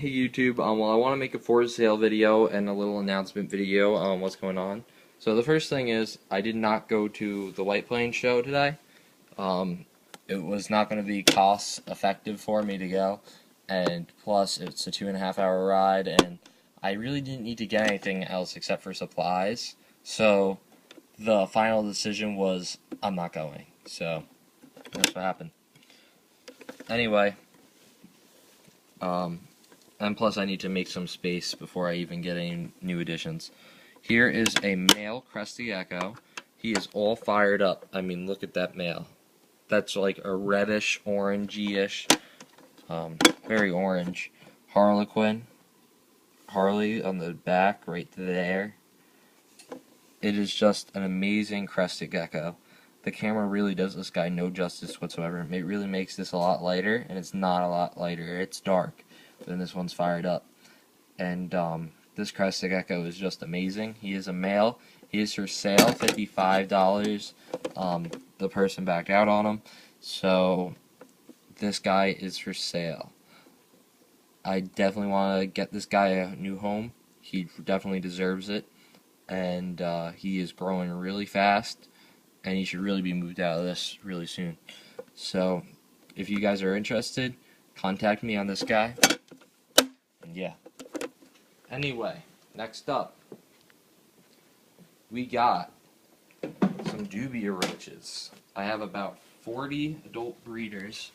Hey YouTube, well I want to make a for sale video and a little announcement video on what's going on. So the first thing is, I did not go to the White Plains show today. It was not going to be cost effective for me to go, and plus it's a 2.5 hour ride, and I really didn't need to get anything else except for supplies. So the final decision was I'm not going. So that's what happened. Anyway, and plus I need to make some space before I even get any new additions. Here is a male crested gecko. He is all fired up. I mean, look at that male. That's like a reddish, orangey-ish, very orange. Harlequin. Harley on the back, right there. It is just an amazing crested gecko. The camera really does this guy no justice whatsoever. It really makes this a lot lighter, and it's not a lot lighter. It's dark. Then this one's fired up. And this crested gecko is just amazing. He is a male. He is for sale, $55. The person backed out on him. So this guy is for sale. I definitely want to get this guy a new home. He definitely deserves it. And he is growing really fast. And he should really be moved out of this really soon. So if you guys are interested, contact me on this guy. And yeah. Anyway, next up, we got some dubia roaches. I have about 40 adult breeders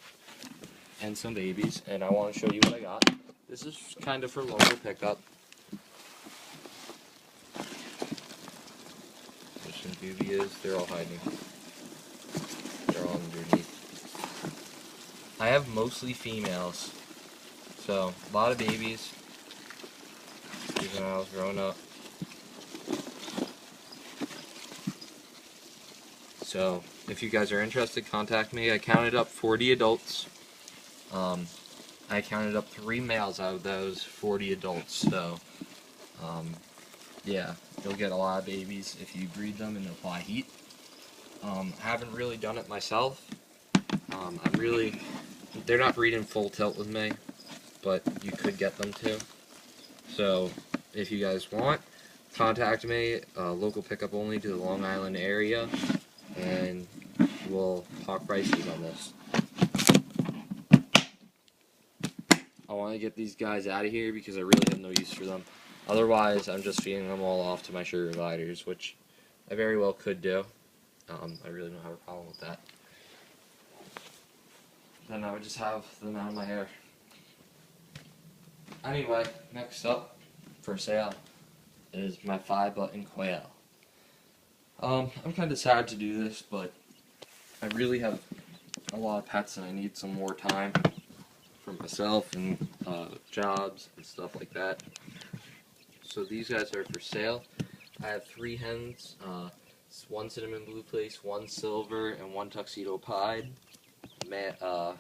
and some babies, and I want to show you what I got. This is kind of for local pickup. There's some dubias. They're all hiding. They're all underneath. I have mostly females, so a lot of babies. Even when I was growing up. So, if you guys are interested, contact me. I counted up 40 adults. I counted up 3 males out of those 40 adults. So, yeah, you'll get a lot of babies if you breed them and apply heat. I haven't really done it myself. They're not breeding full tilt with me, but you could get them to. So, if you guys want, contact me, local pickup only to the Long Island area, and we'll talk prices on this. I want to get these guys out of here because I really have no use for them. Otherwise, I'm just feeding them all off to my sugar gliders, which I very well could do. I really don't have a problem with that. Then I would just have them out of my hair. Anyway, next up for sale is my 5-button quail. I'm kind of sad to do this, but I really have a lot of pets and I need some more time for myself and jobs and stuff like that. So these guys are for sale. I have 3 hens, 1 cinnamon blue place, 1 silver, and 1 tuxedo pied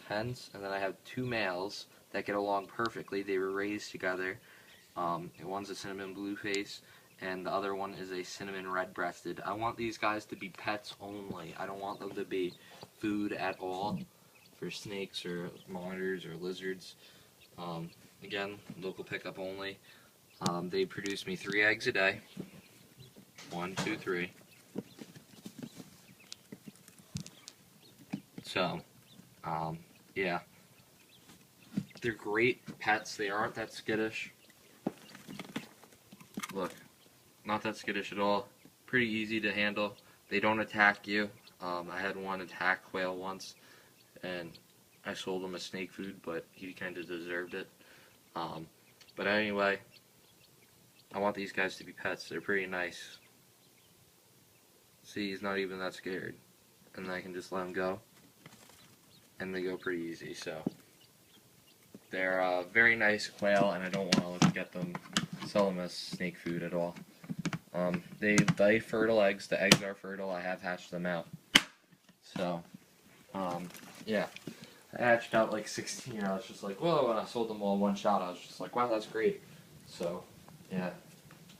hens, and then I have 2 males that get along perfectly. They were raised together. One's a cinnamon blue face, and the other one is a cinnamon red breasted. I want these guys to be pets only. I don't want them to be food at all for snakes or monitors or lizards. Again, local pickup only. They produce me 3 eggs a day. 1, 2, 3. So, yeah. They're great pets. They aren't that skittish. Look, not that skittish at all. Pretty easy to handle. They don't attack you. I had one attack quail once, and I sold him a snake food, but he kind of deserved it. But anyway, I want these guys to be pets. They're pretty nice. See, he's not even that scared. And then I can just let him go. And they go pretty easy, so. They're a very nice quail, and I don't want to get them, sell them as snake food at all. They lay fertile eggs. The eggs are fertile. I have hatched them out. So, yeah. I hatched out like 16. I was just like, whoa, and I sold them all in one shot. I was just like, wow, that's great. So, yeah.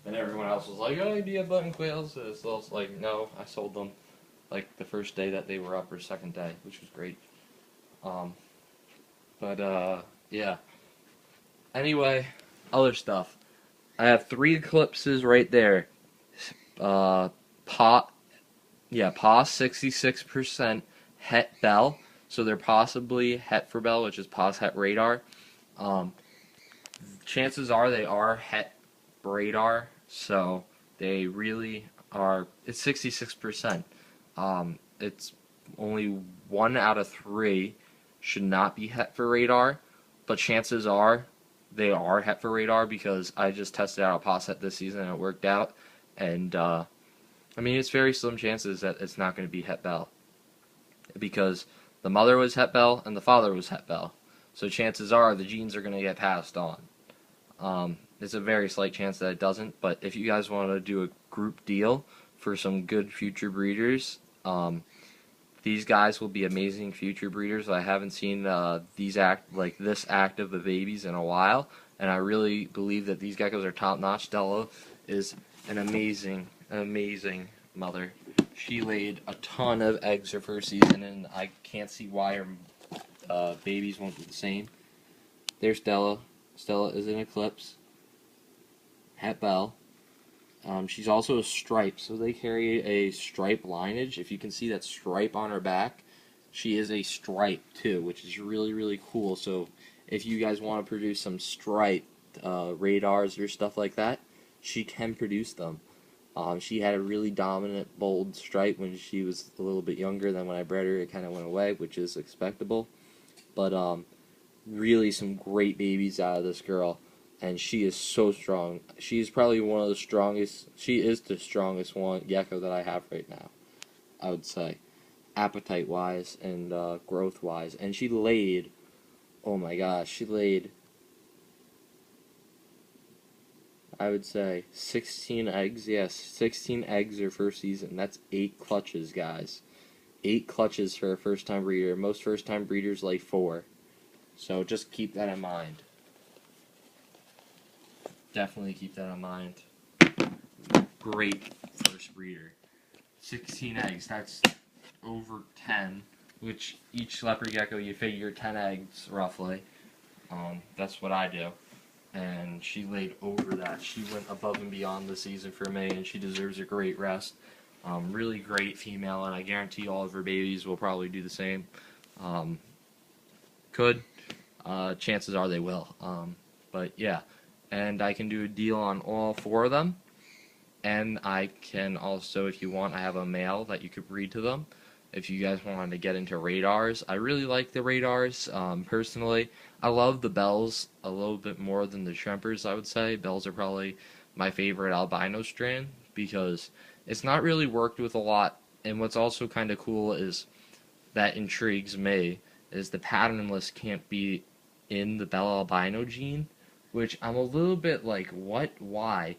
And everyone else was like, oh, do you have button quails? So I was like, no, I sold them like the first day that they were up, or second day, which was great. Yeah. Anyway, other stuff. I have 3 eclipses right there. Uh, pot, yeah, POS 66% Het Bell. So they're possibly Het for Bell, which is POS Het Radar. Um, Chances are they are Het Radar, so they really are. It's 66%. It's only 1 out of 3 should not be Het for Radar, but chances are they are Het for Radar because I just tested out a POS Het this season and it worked out. And I mean, it's very slim chances that it's not going to be Het Bell because the mother was Het Bell and the father was Het Bell. So chances are the genes are going to get passed on. It's a very slight chance that it doesn't, but if you guys want to do a group deal for some good future breeders, these guys will be amazing future breeders. I haven't seen this active of babies in a while, and I really believe that these geckos are top notch. Stella is an amazing mother. She laid a ton of eggs her first season, and I can't see why her babies won't do the same. There's Stella. Stella is an eclipse. Het Bell. She's also a stripe, so they carry a stripe lineage. If you can see that stripe on her back, she is a stripe too, which is really cool. So if you guys want to produce some stripe radars or stuff like that, she can produce them. She had a really dominant, bold stripe when she was a little bit younger. Than when I bred her, it kind of went away, which is expectable. But really some great babies out of this girl, and she is so strong. She's probably one of the strongest. She is the strongest gecko that I have right now, I would say, appetite wise and growth wise. And she laid, oh my gosh, she laid, I would say 16 eggs. Yes, 16 eggs her first season. That's 8 clutches, guys. 8 clutches for a first time breeder. Most first time breeders lay 4. So just keep that in mind. Definitely keep that in mind. Great first breeder. 16 eggs, that's over 10, which each leopard gecko you figure 10 eggs roughly. That's what I do. And she laid over that. She went above and beyond the season for me, and she deserves a great rest. Really great female, and I guarantee all of her babies will probably do the same. Chances are they will. But yeah, and I can do a deal on all 4 of them. And I can also, if you want, I have a male that you could breed to them. If you guys wanted to get into radars, I really like the radars. Personally, I love the bells a little bit more than the shrimpers, I would say. Bells are probably my favorite albino strand because it's not really worked with a lot. And what's also kind of cool is that intrigues me is the patternless can't be in the Bell albino gene, which I'm a little bit like, what? Why?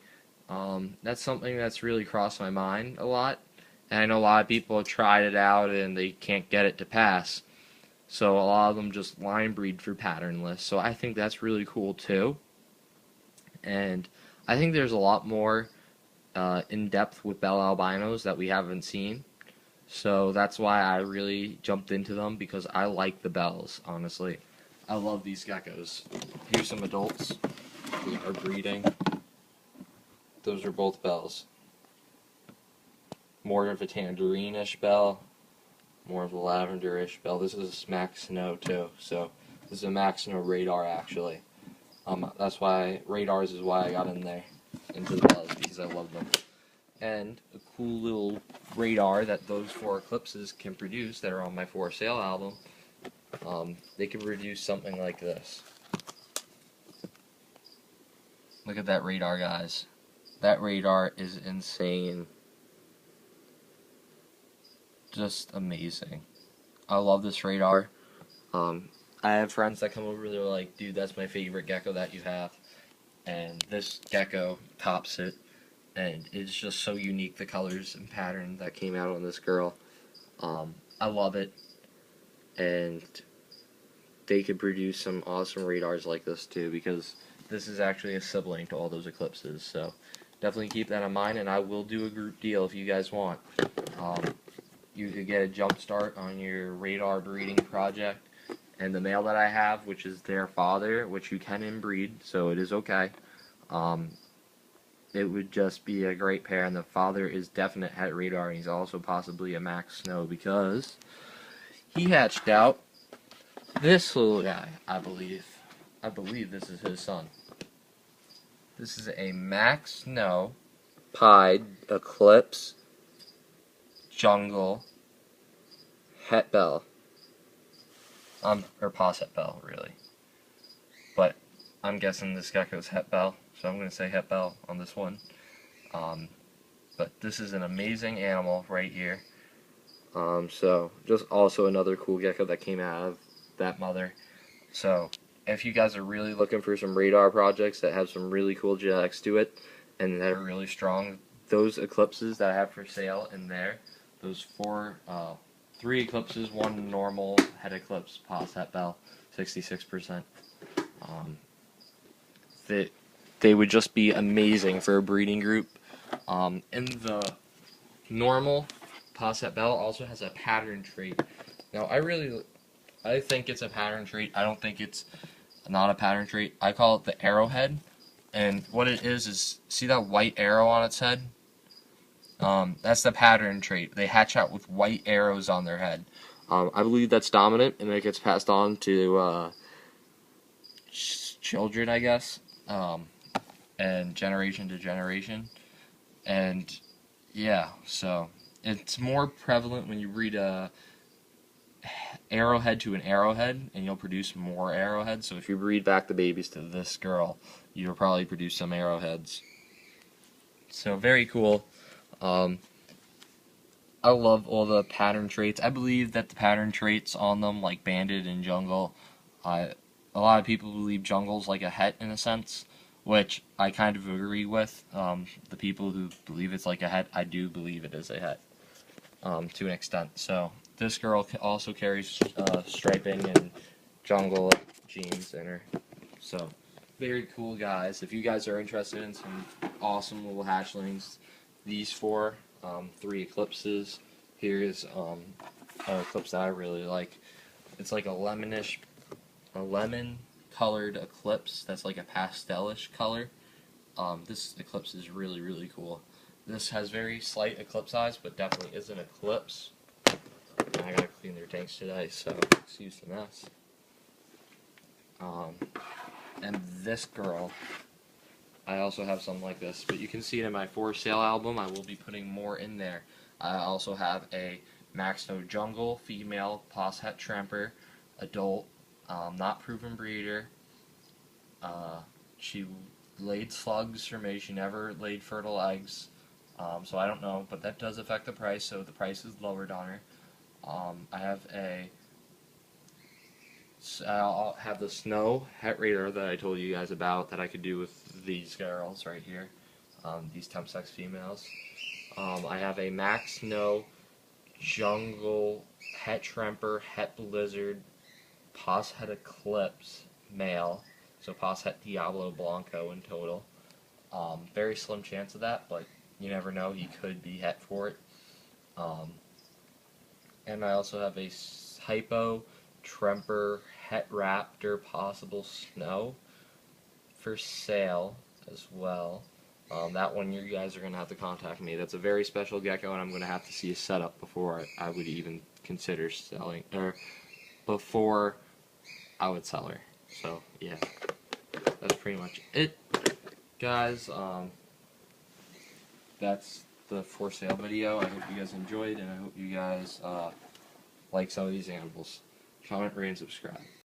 That's something that's really crossed my mind a lot. And I know a lot of people have tried it out and they can't get it to pass. So a lot of them just line breed for patternless. So I think that's really cool too. And I think there's a lot more in depth with Bell albinos that we haven't seen. So that's why I really jumped into them, because I like the bells, honestly. I love these geckos. Here's some adults who are breeding. Those are both bells. More of a tangerine-ish bell, more of a lavender-ish bell. This is Max Snow too, so this is a Max Snow radar actually. That's why radars is why I got in there into the bells, because I love them. And a cool little radar that those 4 eclipses can produce that are on my for sale album. They can produce something like this. Look at that radar, guys. That radar is insane. Just amazing. I love this radar. I have friends that come over, they're like, dude, that's my favorite gecko that you have. And this gecko tops it. And it's just so unique, the colors and pattern that came out on this girl. I love it. And they could produce some awesome radars like this too, because this is actually a sibling to all those eclipses. So definitely keep that in mind, and I will do a group deal if you guys want. You could get a jump start on your radar breeding project, And the male that I have, which is their father, which you can inbreed, so it is okay. Um, it would just be a great pair, and the father is definite Het Radar, and he's also possibly a Max Snow because he hatched out this little guy, I believe. I believe this is his son. This is a Max Snow Pied Eclipse Jungle Het Bell. Or Posset Bell, really. But I'm guessing this gecko's Het Bell, so I'm going to say Het Bell on this one. But this is an amazing animal right here. So just also another cool gecko that came out of that mother. So if you guys are really looking for some radar projects that have some really cool genetics to it and that are really strong, those eclipses that I have for sale in there, those three eclipses, one normal Het Eclipse, Posset Bell, 66%. They would just be amazing for a breeding group. And the normal Posset Bell also has a pattern trait. Now I think it's a pattern trait. I don't think it's not a pattern trait. I call it the arrowhead. And what it is see that white arrow on its head? That's the pattern trait. They hatch out with white arrows on their head. I believe that's dominant, and it gets passed on to children, I guess, and generation to generation. And yeah, so it's more prevalent when you breed a arrowhead to an arrowhead, and you'll produce more arrowheads. So if you breed back the babies to this girl, you'll probably produce some arrowheads. So very cool. I love all the pattern traits. I believe that the pattern traits on them, like Banded and Jungle, a lot of people believe Jungle's like a het in a sense, which I kind of agree with. The people who believe it's like a het, I do believe it is a het, to an extent. So this girl also carries striping and Jungle genes in her. So very cool, guys. If you guys are interested in some awesome little hatchlings, these three eclipses. Here's an eclipse that I really like. It's like a lemon colored eclipse that's like a pastelish color. This eclipse is really, really cool. This has very slight eclipse eyes, but definitely is an eclipse. And I gotta clean their tanks today, so excuse the mess. And this girl, I also have something like this, but you can see it in my for sale album. I will be putting more in there. I also have a Max Snow Jungle female Posset Tramper adult, not proven breeder. She laid slugs for me. She never laid fertile eggs, so I don't know, but that does affect the price, so the price is lowered on her. I'll have the Snow Het Radar that I told you guys about that I could do with these girls right here, these temp sex females. I have a Max Snow Jungle Het Tremper Het Blizzard Posset Eclipse male, so Posset Diablo Blanco in total. Very slim chance of that, but you never know, he could be het for it. And I also have a Hypo Tremper Het Raptor Possible Snow for sale as well. That one you guys are going to have to contact me. That's a very special gecko, and I'm going to have to see a setup before I would even consider selling, or before I would sell her. So yeah, that's pretty much it, guys. That's the for sale video. I hope you guys enjoyed, and I hope you guys like some of these animals. Comment, rate, and subscribe.